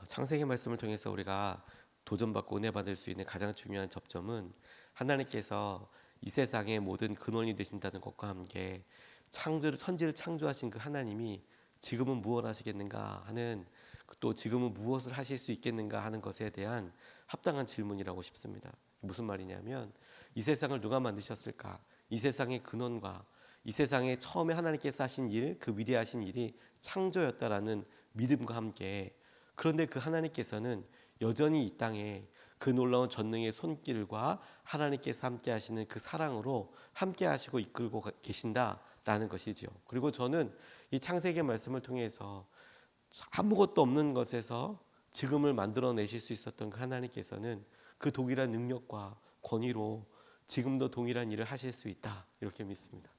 창세기 말씀을 통해서 우리가 도전받고 은혜 받을 수 있는 가장 중요한 접점은 하나님께서 이 세상의 모든 근원이 되신다는 것과 함께 천지를 창조하신 그 하나님이 지금은 무엇을 하시겠는가 하는, 또 지금은 무엇을 하실 수 있겠는가 하는 것에 대한 합당한 질문이라고 싶습니다. 무슨 말이냐면, 이 세상을 누가 만드셨을까? 이 세상의 근원과 이 세상에 처음에 하나님께서 하신 일, 그 위대하신 일이 창조였다라는 믿음과 함께, 그런데 그 하나님께서는 여전히 이 땅에 그 놀라운 전능의 손길과 하나님께서 함께 하시는 그 사랑으로 함께 하시고 이끌고 계신다라는 것이지요. 그리고 저는 이 창세기 말씀을 통해서 아무것도 없는 것에서 지금을 만들어내실 수 있었던 그 하나님께서는 그 동일한 능력과 권위로 지금도 동일한 일을 하실 수 있다, 이렇게 믿습니다.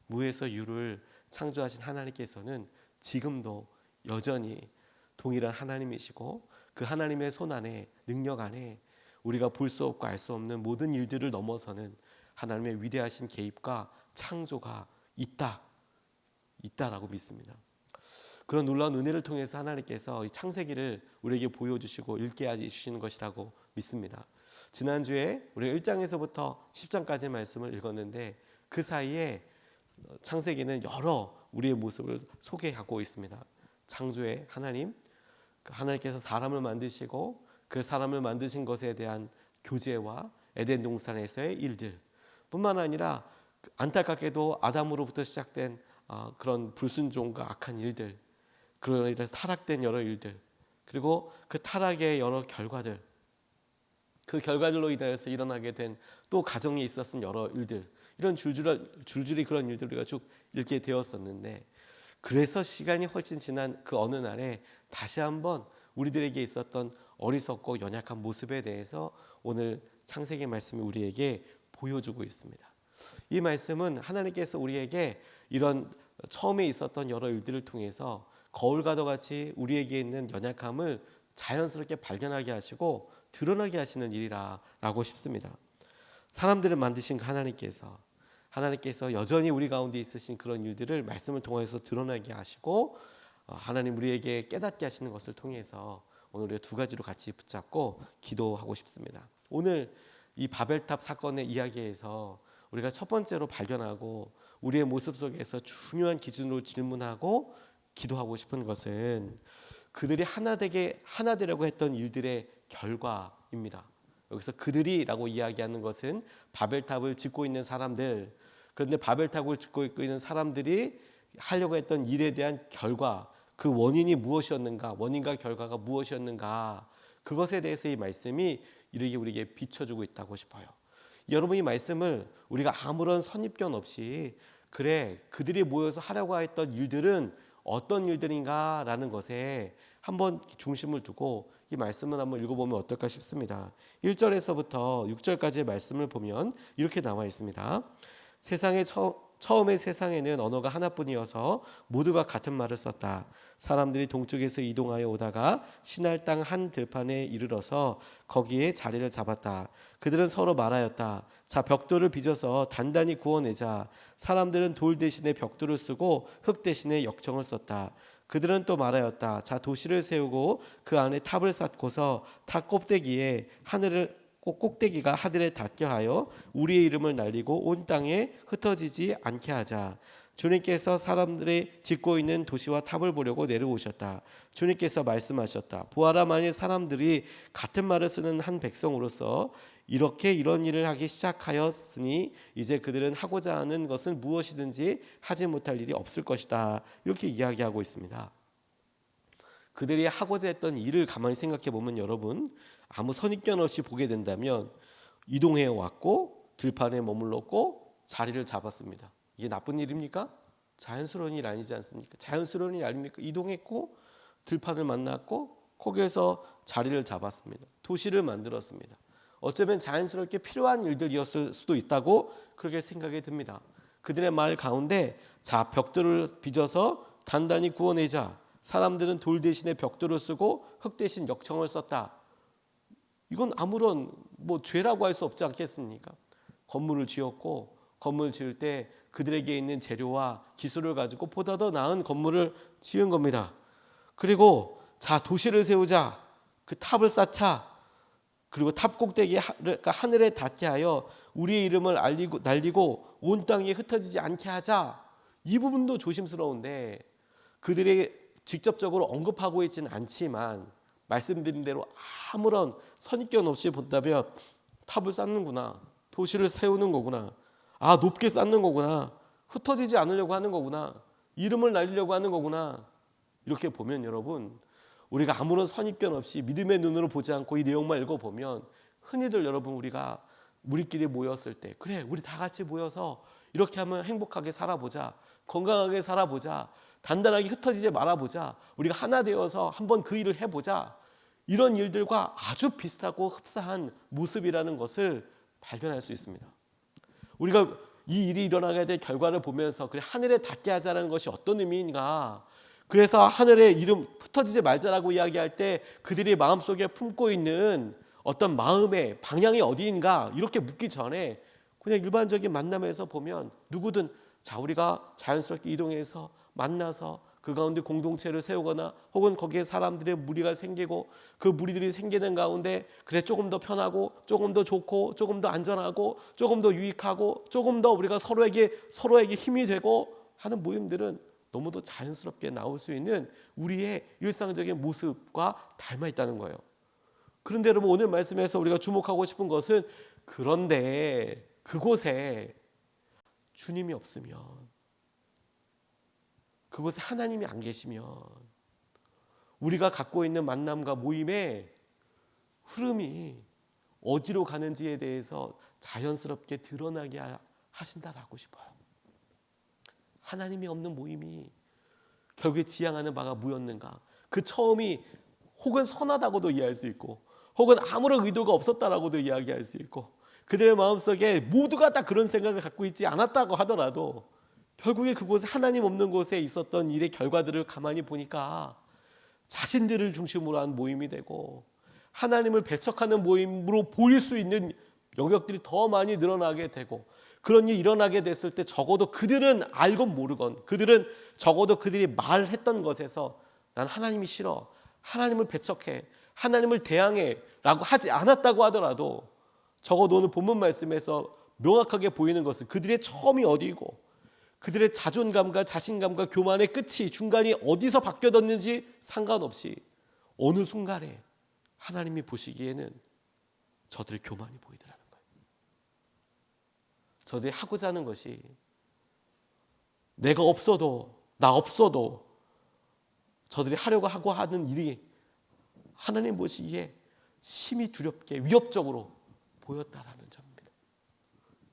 무에서 유를 창조하신 하나님께서는 지금도 여전히 동일한 하나님이시고, 그 하나님의 손 안에, 능력 안에 우리가 볼 수 없고 알 수 없는 모든 일들을 넘어서는 하나님의 위대하신 개입과 창조가 있다라고 믿습니다. 그런 놀라운 은혜를 통해서 하나님께서 이 창세기를 우리에게 보여주시고 읽게 해주시는 것이라고 믿습니다. 지난주에 우리가 1장에서부터 10장까지 말씀을 읽었는데, 그 사이에 창세기는 여러 우리의 모습을 소개하고 있습니다. 창조의 하나님, 하나님께서 사람을 만드시고 그 사람을 만드신 것에 대한 교제와 에덴 동산에서의 일들 뿐만 아니라, 안타깝게도 아담으로부터 시작된 그런 불순종과 악한 일들, 그래서 타락된 여러 일들, 그리고 그 타락의 여러 결과들, 그 결과들로 인하여서 일어나게 된 또 가정에 있었던 여러 일들, 이런 줄줄이 그런 일들을 우리가 쭉 읽게 되었었는데, 그래서 시간이 훨씬 지난 그 어느 날에 다시 한번 우리들에게 있었던 어리석고 연약한 모습에 대해서 오늘 창세기 말씀이 우리에게 보여주고 있습니다. 이 말씀은 하나님께서 우리에게 이런 처음에 있었던 여러 일들을 통해서 거울과도 같이 우리에게 있는 연약함을 자연스럽게 발견하게 하시고 드러나게 하시는 일이라고 싶습니다. 사람들을 만드신 하나님께서 여전히 우리 가운데 있으신 그런 일들을 말씀을 통해서 드러나게 하시고, 하나님 우리에게 깨닫게 하시는 것을 통해서 오늘 우리가 두 가지로 같이 붙잡고 기도하고 싶습니다. 오늘 이 바벨탑 사건의 이야기에서 우리가 첫 번째로 발견하고 우리의 모습 속에서 중요한 기준으로 질문하고 기도하고 싶은 것은 그들이 하나 되려고 했던 일들의 결과입니다. 여기서 그들이라고 이야기하는 것은 바벨탑을 짓고 있는 사람들, 그런데 바벨탑을 짓고 있는 사람들이 하려고 했던 일에 대한 결과, 그 원인이 무엇이었는가, 원인과 결과가 무엇이었는가, 그것에 대해서 이 말씀이 이렇게 우리에게 비춰주고 있다고 싶어요. 여러분, 이 말씀을 우리가 아무런 선입견 없이, 그래, 그들이 모여서 하려고 했던 일들은 어떤 일들인가라는 것에 한번 중심을 두고 이 말씀을 한번 읽어보면 어떨까 싶습니다. 1절에서부터 6절까지의 말씀을 보면 이렇게 나와 있습니다. 처음에 세상에는 언어가 하나뿐이어서 모두가 같은 말을 썼다. 사람들이 동쪽에서 이동하여 오다가 시날 땅 한 들판에 이르러서 거기에 자리를 잡았다. 그들은 서로 말하였다. 자, 벽돌을 빚어서 단단히 구워내자. 사람들은 돌 대신에 벽돌을 쓰고 흙 대신에 역청을 썼다. 그들은 또 말하였다. 자, 도시를 세우고 그 안에 탑을 쌓고서 탑 꼭대기가 하늘에 닿게 하여 우리의 이름을 날리고 온 땅에 흩어지지 않게 하자. 주님께서 사람들이 짓고 있는 도시와 탑을 보려고 내려오셨다. 주님께서 말씀하셨다. 보아라, 만일 사람들이 같은 말을 쓰는 한 백성으로서 이런 일을 하기 시작하였으니 이제 그들은 하고자 하는 것은 무엇이든지 하지 못할 일이 없을 것이다. 이렇게 이야기하고 있습니다. 그들이 하고자 했던 일을 가만히 생각해 보면, 여러분, 아무 선입견 없이 보게 된다면 이동해 왔고 들판에 머물렀고 자리를 잡았습니다. 이게 나쁜 일입니까? 자연스러운 일 아니지 않습니까? 자연스러운 일 아닙니까? 이동했고 들판을 만났고 거기에서 자리를 잡았습니다. 도시를 만들었습니다. 어쩌면 자연스럽게 필요한 일들이었을 수도 있다고 그렇게 생각이 듭니다. 그들의 말 가운데, 자, 벽돌을 빚어서 단단히 구워내자. 사람들은 돌 대신에 벽돌을 쓰고 흙 대신 역청을 썼다. 이건 아무런 죄라고 할 수 없지 않겠습니까? 건물을 지었고 건물을 지을 때 그들에게 있는 재료와 기술을 가지고 보다 더 나은 건물을 지은 겁니다. 그리고 자, 도시를 세우자. 그 탑을 쌓자. 그리고 탑 꼭대기에 하늘에 닿게 하여 우리의 이름을 날리고 온 땅에 흩어지지 않게 하자. 이 부분도 조심스러운데 그들이 직접적으로 언급하고 있지는 않지만 말씀드린 대로 아무런 선입견 없이 본다면 탑을 쌓는구나. 도시를 세우는 거구나. 아, 높게 쌓는 거구나. 흩어지지 않으려고 하는 거구나. 이름을 날리려고 하는 거구나. 이렇게 보면 여러분, 우리가 아무런 선입견 없이 믿음의 눈으로 보지 않고 이 내용만 읽어보면 흔히들 여러분 우리가 우리끼리 모였을 때 그래 우리 다 같이 모여서 이렇게 하면 행복하게 살아보자. 건강하게 살아보자. 단단하게 흩어지지 말아보자. 우리가 하나 되어서 한번 그 일을 해보자. 이런 일들과 아주 비슷하고 흡사한 모습이라는 것을 발견할 수 있습니다. 우리가 이 일이 일어나게 될 결과를 보면서 그래 하늘에 닿게 하자는 것이 어떤 의미인가. 그래서 하늘의 이름 흩어지지 말자라고 이야기할 때 그들이 마음속에 품고 있는 어떤 마음의 방향이 어디인가 이렇게 묻기 전에 그냥 일반적인 만남에서 보면 누구든 자 우리가 자연스럽게 이동해서 만나서 그 가운데 공동체를 세우거나 혹은 거기에 사람들의 무리가 생기고 그 무리들이 생기는 가운데 그래 조금 더 편하고 조금 더 좋고 조금 더 안전하고 조금 더 유익하고 조금 더 우리가 서로에게 힘이 되고 하는 모임들은 너무도 자연스럽게 나올 수 있는 우리의 일상적인 모습과 닮아 있다는 거예요. 그런데 여러분 오늘 말씀에서 우리가 주목하고 싶은 것은 그런데 그곳에 주님이 없으면 그곳에 하나님이 안 계시면 우리가 갖고 있는 만남과 모임의 흐름이 어디로 가는지에 대해서 자연스럽게 드러나게 하신다라고 싶어요. 하나님이 없는 모임이 결국에 지향하는 바가 뭐였는가? 그 처음이 혹은 선하다고도 이해할 수 있고 혹은 아무런 의도가 없었다라고도 이야기할 수 있고 그들의 마음속에 모두가 다 그런 생각을 갖고 있지 않았다고 하더라도 결국에 그곳에 하나님 없는 곳에 있었던 일의 결과들을 가만히 보니까 자신들을 중심으로 한 모임이 되고 하나님을 배척하는 모임으로 보일 수 있는 영역들이 더 많이 늘어나게 되고 그런 일이 일어나게 됐을 때 적어도 그들은 알건 모르건 그들은 적어도 그들이 말했던 것에서 난 하나님이 싫어 하나님을 배척해 하나님을 대항해 라고 하지 않았다고 하더라도 적어도 오늘 본문 말씀에서 명확하게 보이는 것은 그들의 처음이 어디이고 그들의 자존감과 자신감과 교만의 끝이 중간이 어디서 바뀌어졌는지 상관없이 어느 순간에 하나님이 보시기에는 저들의 교만이 보이더라는 거예요. 저들이 하고자 하는 것이 내가 없어도 나 없어도 저들이 하려고 하고 하는 일이 하나님 보시기에 심히 두렵게 위협적으로 보였다라는 점입니다.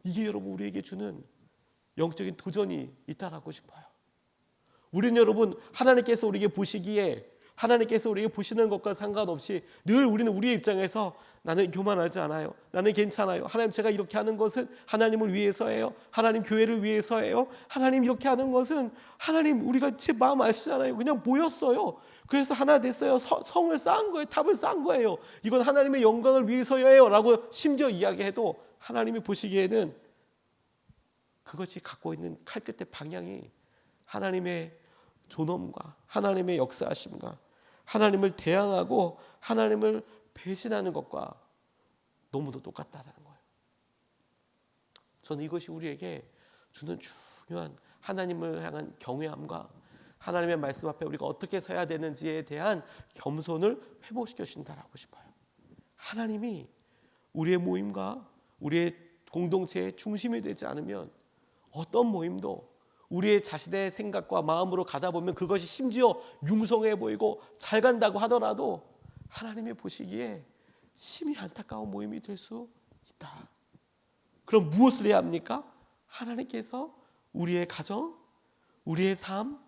이게 여러분 우리에게 주는 영적인 도전이 있다라고 싶어요. 우리는 여러분 하나님께서 우리에게 보시기에 하나님께서 우리에게 보시는 것과 상관없이 늘 우리는 우리의 입장에서 나는 교만하지 않아요. 나는 괜찮아요. 하나님 제가 이렇게 하는 것은 하나님을 위해서예요. 하나님 교회를 위해서예요. 하나님 이렇게 하는 것은 하나님 우리가 제 마음 아시잖아요. 그냥 모였어요. 그래서 하나 됐어요. 성을 쌓은 거예요. 탑을 쌓은 거예요. 이건 하나님의 영광을 위해서예요 라고 심지어 이야기해도 하나님이 보시기에는 그것이 갖고 있는 칼끝의 방향이 하나님의 존엄과 하나님의 역사하심과 하나님을 대항하고 하나님을 배신하는 것과 너무도 똑같다라는 거예요. 저는 이것이 우리에게 주는 중요한 하나님을 향한 경외함과 하나님의 말씀 앞에 우리가 어떻게 서야 되는지에 대한 겸손을 회복시켜 주신다라고 싶어요. 하나님이 우리의 모임과 우리의 공동체의 중심이 되지 않으면 어떤 모임도 우리의 자신의 생각과 마음으로 가다 보면 그것이 심지어 융성해 보이고 잘 간다고 하더라도 하나님이 보시기에 심히 안타까운 모임이 될 수 있다. 그럼 무엇을 해야 합니까? 하나님께서 우리의 가정, 우리의 삶,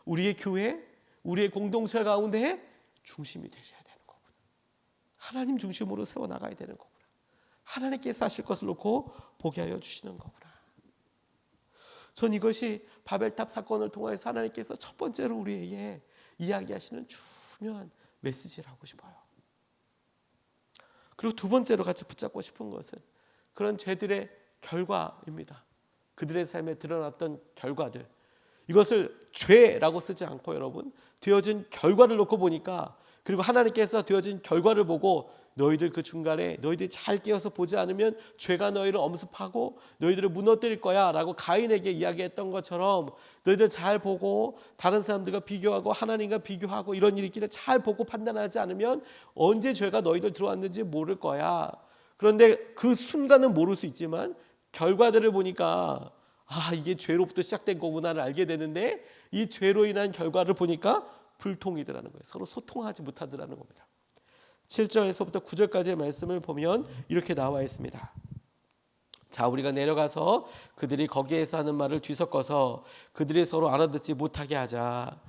우리의 교회, 우리의 공동체 가운데 중심이 되셔야 되는 거구나. 하나님 중심으로 세워나가야 되는 거구나. 하나님께서 하실 것을 놓고 보게 하여 주시는 거구나. 전 이것이 바벨탑 사건을 통해서 하나님께서 첫 번째로 우리에게 이야기하시는 중요한 메시지라고 싶어요. 그리고 두 번째로 같이 붙잡고 싶은 것은 그런 죄들의 결과입니다. 그들의 삶에 드러났던 결과들. 이것을 죄라고 쓰지 않고 여러분 되어진 결과를 놓고 보니까 그리고 하나님께서 되어진 결과를 보고 너희들 그 중간에 너희들이 잘 깨어서 보지 않으면 죄가 너희를 엄습하고 너희들을 무너뜨릴 거야 라고 가인에게 이야기했던 것처럼 너희들 잘 보고 다른 사람들과 비교하고 하나님과 비교하고 이런 일이 있기를 잘 보고 판단하지 않으면 언제 죄가 너희들 들어왔는지 모를 거야. 그런데 그 순간은 모를 수 있지만 결과들을 보니까 이게 죄로부터 시작된 거구나를 알게 되는데 이 죄로 인한 결과를 보니까 불통이더라는 거예요. 서로 소통하지 못하더라는 겁니다. 7절에서부터 9절까지의 말씀을 보면 이렇게 나와 있습니다. 자, 우리가 내려가서 그들이 거기에서 하는 말을 뒤섞어서 그들이 서로 알아듣지 못하게 하자.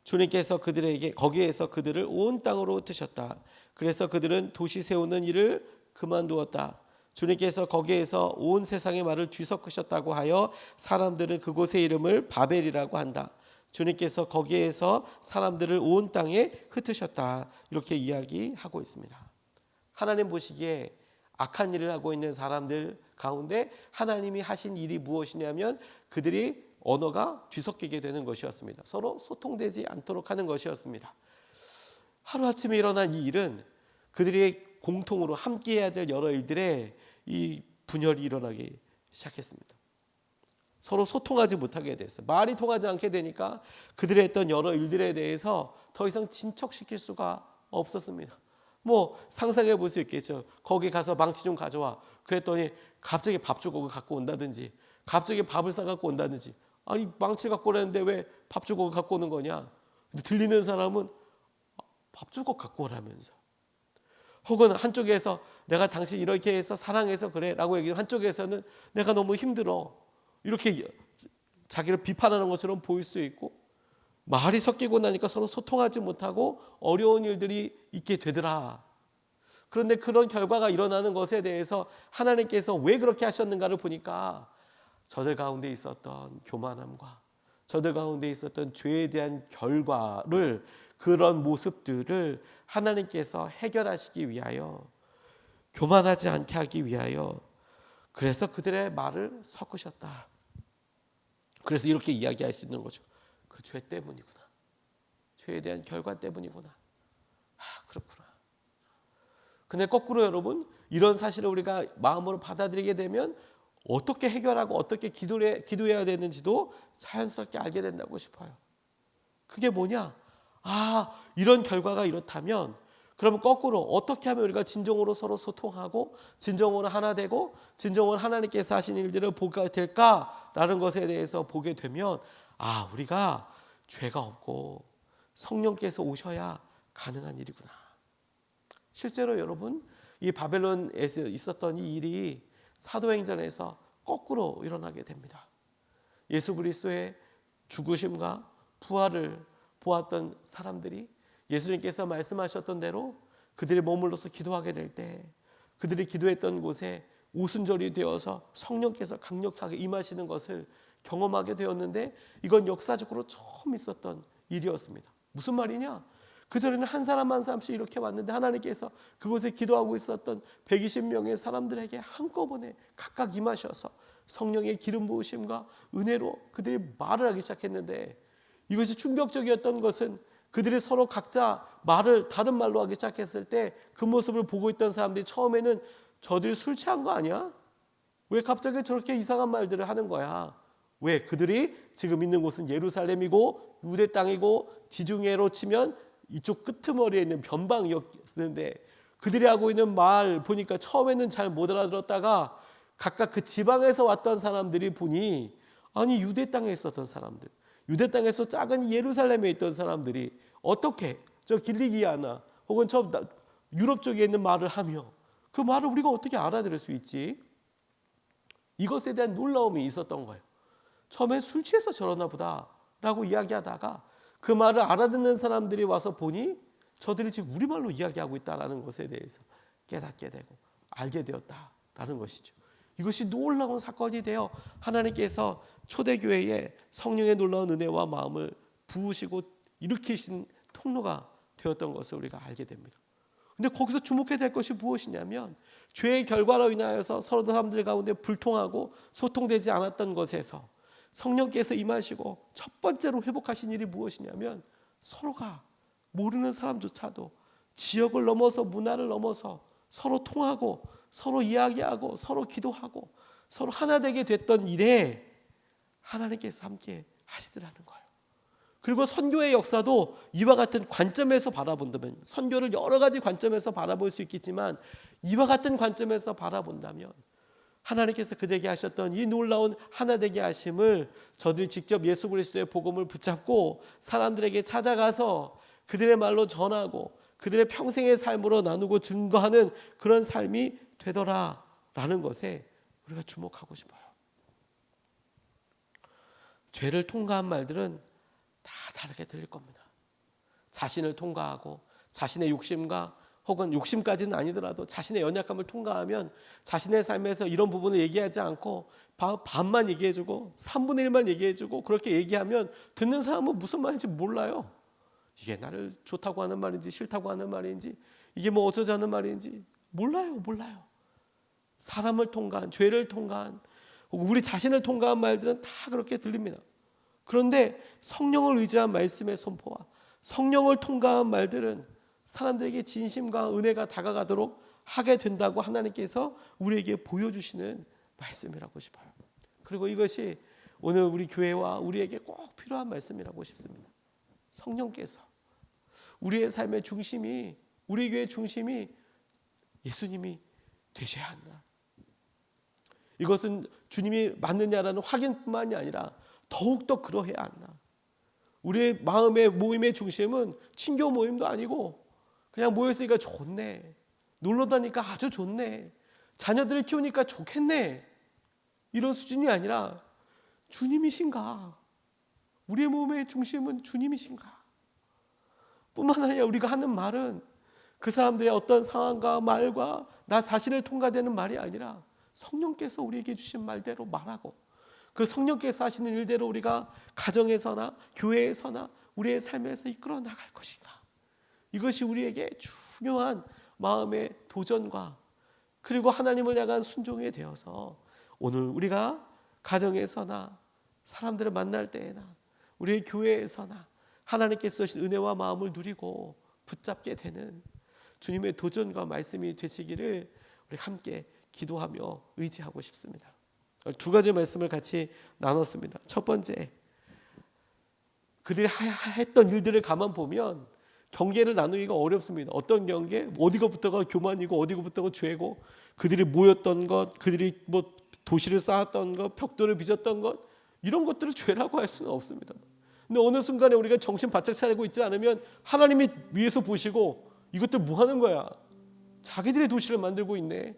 주님께서 그들에게 거기에서 그들을 온 땅으로 흩으셨다. 그래서 그들은 도시 세우는 일을 그만두었다. 주님께서 거기에서 온 세상의 말을 뒤섞으셨다고 하여 사람들은 그곳의 이름을 바벨이라고 한다. 주님께서 거기에서 사람들을 온 땅에 흩으셨다. 이렇게 이야기하고 있습니다. 하나님 보시기에 악한 일을 하고 있는 사람들 가운데 하나님이 하신 일이 무엇이냐면 그들이 언어가 뒤섞이게 되는 것이었습니다. 서로 소통되지 않도록 하는 것이었습니다. 하루아침에 일어난 이 일은 그들이 공통으로 함께해야 될 여러 일들에 이 분열이 일어나기 시작했습니다. 서로 소통하지 못하게 됐어요. 말이 통하지 않게 되니까 그들이 했던 여러 일들에 대해서 더 이상 진척시킬 수가 없었습니다. 뭐 상상해 볼 수 있겠죠. 거기 가서 망치 좀 가져와. 그랬더니 갑자기 밥주걱을 갖고 온다든지 갑자기 밥을 싸갖고 온다든지 아니 망치 갖고 오라는데 왜 밥주걱을 갖고 오는 거냐. 근데 들리는 사람은 밥주걱 갖고 오라면서. 혹은 한쪽에서 내가 당신 이렇게 해서 사랑해서 그래 라고 얘기하면 한쪽에서는 내가 너무 힘들어. 이렇게 자기를 비판하는 것처럼 보일 수 있고 말이 섞이고 나니까 서로 소통하지 못하고 어려운 일들이 있게 되더라. 그런데 그런 결과가 일어나는 것에 대해서 하나님께서 왜 그렇게 하셨는가를 보니까 저들 가운데 있었던 교만함과 저들 가운데 있었던 죄에 대한 결과를 그런 모습들을 하나님께서 해결하시기 위하여 교만하지 않게 하기 위하여 그래서 그들의 말을 섞으셨다. 그래서 이렇게 이야기할 수 있는 거죠. 그 죄 때문이구나. 죄에 대한 결과 때문이구나. 그렇구나. 근데 거꾸로 여러분 이런 사실을 우리가 마음으로 받아들이게 되면 어떻게 해결하고 어떻게 기도해야 되는지도 자연스럽게 알게 된다고 싶어요. 그게 뭐냐? 이런 결과가 이렇다면 그러면 거꾸로 어떻게 하면 우리가 진정으로 서로 소통하고 진정으로 하나 되고 진정으로 하나님께서 하신 일들을 보게 될까라는 것에 대해서 보게 되면 우리가 죄가 없고 성령께서 오셔야 가능한 일이구나. 실제로 여러분 이 바벨론에서 있었던 이 일이 사도행전에서 거꾸로 일어나게 됩니다. 예수 그리스도의 죽으심과 부활을 보았던 사람들이 예수님께서 말씀하셨던 대로 그들이 머물러서 기도하게 될 때 그들이 기도했던 곳에 오순절이 되어서 성령께서 강력하게 임하시는 것을 경험하게 되었는데 이건 역사적으로 처음 있었던 일이었습니다. 무슨 말이냐? 그전에는 한 사람 한 사람씩 이렇게 왔는데 하나님께서 그곳에 기도하고 있었던 120명의 사람들에게 한꺼번에 각각 임하셔서 성령의 기름 부으심과 은혜로 그들이 말을 하기 시작했는데 이것이 충격적이었던 것은 그들이 서로 각자 말을 다른 말로 하기 시작했을 때 그 모습을 보고 있던 사람들이 처음에는 저들이 술 취한 거 아니야? 왜 갑자기 저렇게 이상한 말들을 하는 거야? 왜? 그들이 지금 있는 곳은 예루살렘이고 유대 땅이고 지중해로 치면 이쪽 끄트머리에 있는 변방이었는데 그들이 하고 있는 말 보니까 처음에는 잘 못 알아들었다가 각각 그 지방에서 왔던 사람들이 보니 아니 유대 땅에 있었던 사람들 유대 땅에서 작은 예루살렘에 있던 사람들이 어떻게 저 길리기아나 혹은 저 유럽 쪽에 있는 말을 하며 그 말을 우리가 어떻게 알아들을 수 있지? 이것에 대한 놀라움이 있었던 거예요. 처음엔 술 취해서 저러나 보다 라고 이야기하다가 그 말을 알아듣는 사람들이 와서 보니 저들이 지금 우리말로 이야기하고 있다는 것에 대해서 깨닫게 되고 알게 되었다라는 것이죠. 이것이 놀라운 사건이 되어 하나님께서 초대교회에 성령의 놀라운 은혜와 마음을 부으시고 일으키신 통로가 되었던 것을 우리가 알게 됩니다. 근데 거기서 주목해야 될 것이 무엇이냐면 죄의 결과로 인하여서 서로 사람들 가운데 불통하고 소통되지 않았던 것에서 성령께서 임하시고 첫 번째로 회복하신 일이 무엇이냐면 서로가 모르는 사람조차도 지역을 넘어서 문화를 넘어서 서로 통하고 서로 이야기하고 서로 기도하고 서로 하나 되게 됐던 일에 하나님께서 함께 하시더라는 거예요. 그리고 선교의 역사도 이와 같은 관점에서 바라본다면, 선교를 여러 가지 관점에서 바라볼 수 있겠지만 이와 같은 관점에서 바라본다면 하나님께서 그들에게 하셨던 이 놀라운 하나 되게 하심을 저들이 직접 예수 그리스도의 복음을 붙잡고 사람들에게 찾아가서 그들의 말로 전하고 그들의 평생의 삶으로 나누고 증거하는 그런 삶이 되더라라는 것에 우리가 주목하고 싶어요. 죄를 통과한 말들은 다 다르게 들릴 겁니다. 자신을 통과하고 자신의 욕심과 혹은 욕심까지는 아니더라도 자신의 연약함을 통과하면 자신의 삶에서 이런 부분을 얘기하지 않고 반만 얘기해주고 3분의 1만 얘기해주고 그렇게 얘기하면 듣는 사람은 무슨 말인지 몰라요. 이게 나를 좋다고 하는 말인지 싫다고 하는 말인지 이게 뭐 어쩌자는 말인지 몰라요. 사람을 통과한, 죄를 통과한, 우리 자신을 통과한 말들은 다 그렇게 들립니다. 그런데 성령을 의지한 말씀의 선포와 성령을 통과한 말들은 사람들에게 진심과 은혜가 다가가도록 하게 된다고 하나님께서 우리에게 보여주시는 말씀이라고 싶어요. 그리고 이것이 오늘 우리 교회와 우리에게 꼭 필요한 말씀이라고 싶습니다. 성령께서 우리의 삶의 중심이, 우리 교회의 중심이 예수님이 되셔야 한다. 이것은 주님이 맞느냐라는 확인뿐만이 아니라 더욱더 그러해야 한다. 우리의 마음의 모임의 중심은 친교 모임도 아니고 그냥 모였으니까 좋네, 놀러 다니까 아주 좋네, 자녀들을 키우니까 좋겠네, 이런 수준이 아니라 주님이신가? 우리의 모임의 중심은 주님이신가? 뿐만 아니라 우리가 하는 말은 그 사람들의 어떤 상황과 말과 나 자신을 통과되는 말이 아니라 성령께서 우리에게 주신 말대로 말하고 그 성령께서 하시는 일대로 우리가 가정에서나 교회에서나 우리의 삶에서 이끌어 나갈 것인가? 이것이 우리에게 중요한 마음의 도전과 그리고 하나님을 향한 순종이 되어서 오늘 우리가 가정에서나 사람들을 만날 때에나 우리의 교회에서나 하나님께서 주신 은혜와 마음을 누리고 붙잡게 되는 주님의 도전과 말씀이 되시기를 우리 함께 기도하며 의지하고 싶습니다. 두 가지 말씀을 같이 나눴습니다. 첫 번째, 그들이 했던 일들을 가만 보면 경계를 나누기가 어렵습니다. 어떤 경계? 어디가부터가 교만이고 어디가부터가 죄고, 그들이 모였던 것, 그들이 뭐 도시를 쌓았던 것, 벽돌을 빚었던 것, 이런 것들을 죄라고 할 수는 없습니다. 근데 어느 순간에 우리가 정신 바짝 차리고 있지 않으면 하나님이 위에서 보시고 이것들 뭐 하는 거야? 자기들의 도시를 만들고 있네.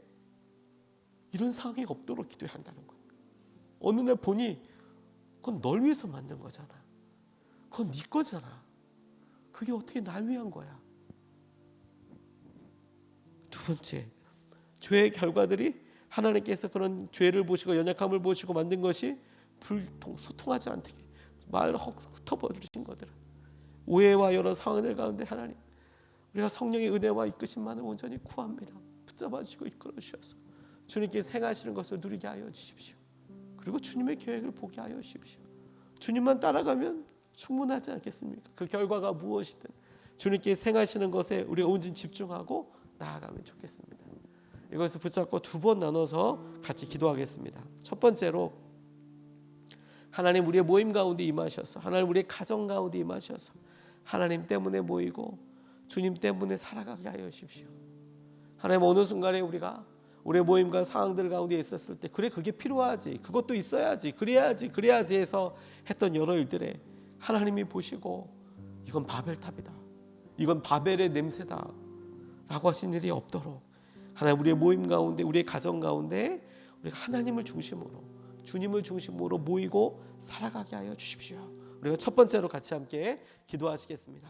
이런 상황이 없도록 기도해야 한다는 거예요. 어느 날 보니 그건 널 위해서 만든 거잖아. 그건 네 거잖아. 그게 어떻게 날 위한 거야? 두 번째, 죄의 결과들이 하나님께서 그런 죄를 보시고 연약함을 보시고 만든 것이 소통하지 않게 말을 흩어버리신 것들은 오해와 여러 상황들 가운데 하나님, 우리가 성령의 은혜와 이끄심만을 온전히 구합니다. 붙잡아 주시고 이끌어 주셔서 주님께서 행하시는 것을 누리게 하여 주십시오. 그리고 주님의 계획을 보게 하여 주십시오. 주님만 따라가면 충분하지 않겠습니까? 그 결과가 무엇이든 주님께서 행하시는 것에 우리가 온전히 집중하고 나아가면 좋겠습니다. 이것을 붙잡고 두 번 나눠서 같이 기도하겠습니다. 첫 번째로, 하나님 우리의 모임 가운데 임하셔서, 하나님 우리의 가정 가운데 임하셔서 하나님 때문에 모이고 주님 때문에 살아가게 하여 주십시오. 하나님 어느 순간에 우리가 우리의 모임과 상황들 가운데 있었을 때 그래 그게 필요하지, 그것도 있어야지, 그래야지 해서 했던 여러 일들에 하나님이 보시고 이건 바벨탑이다, 이건 바벨의 냄새다 라고 하신 일이 없도록 하나님 우리의 모임 가운데, 우리의 가정 가운데 우리가 하나님을 중심으로, 주님을 중심으로 모이고 살아가게 하여 주십시오. 우리가 첫 번째로 같이 함께 기도하시겠습니다.